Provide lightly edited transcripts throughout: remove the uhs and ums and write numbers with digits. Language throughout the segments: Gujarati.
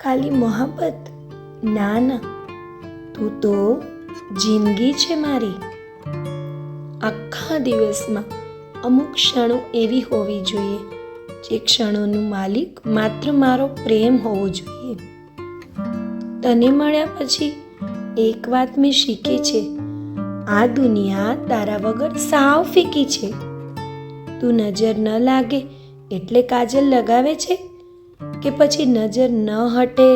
ખાલી મોહબ્બત? ના ના, તું તો જિંદગી છે મારી. આખા દિવસમાં અમુક ક્ષણો એવી હોવી જોઈએ જે ક્ષણોનું માલિક માત્ર મારો પ્રેમ હોવો જોઈએ. તને મળ્યા પછી એક વાત મેં શીખી છે, આ દુનિયા તારા વગર સાવ ફીકી છે. તું નજર ન લાગે એટલે કાજલ લગાવે છે કે પછી નજર ન હટે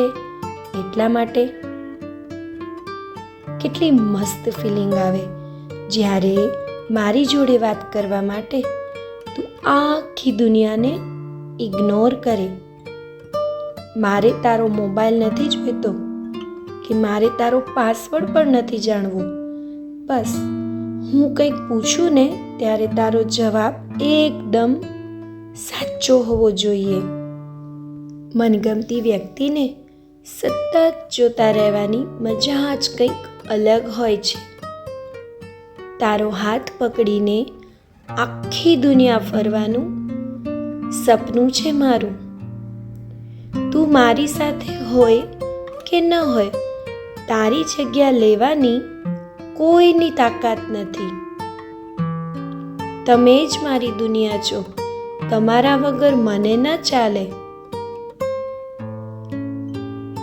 એટલા માટે? કેટલી મસ્ત ફિલિંગ આવે જ્યારે મારી જોડે વાત કરવા માટે તું આખી દુનિયાને ઇગ્નોર કરે. મારે તારો મોબાઈલ નથી જોઈતો કે મારે તારો પાસવર્ડ પણ નથી જાણવો. બસ હું કંઈક પૂછું ને ત્યારે તારો જવાબ એકદમ સાચો હોવો જોઈએ. મનગમતી વ્યક્તિને સતત જોતા રહેવાની મજા જ કંઈક અલગ હોય છે. તારો હાથ પકડીને આખી દુનિયા ફરવાનું સપનું છે મારું. તું મારી સાથે હોય કે ન હોય, તારી જગ્યા લેવાની કોઈની તાકાત નથી. તમે જ મારી દુનિયા છો, તમારા વગર મને ન ચાલે.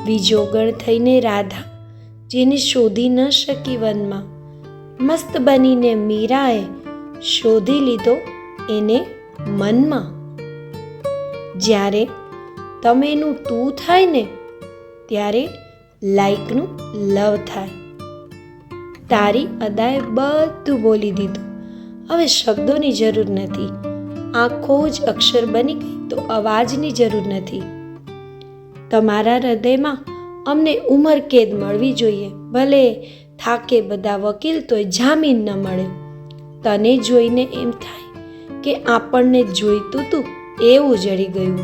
વિજોગણ થઈને રાધા જેને શોધી ન શકી વનમાં, મસ્ત બનીને મીરાએ શોધી લીધો એને મનમાં. જ્યારે તમેનું તું થાય ને ત્યારે લાઈકનું લવ થાય. તારી અદાએ બધું બોલી દીધું, હવે શબ્દોની જરૂર નથી. આંખો જ અક્ષર બની ગઈ તો અવાજની જરૂર નથી. તમારા હૃદયમાં અમને ઉંમર કેદ મળવી જોઈએ, ભલે થાકે બધા વકીલ તોય જામીન ન મળે. તને જોઈને એમ થાય કે આપણને જોઈતું તું એવું જડી ગયું.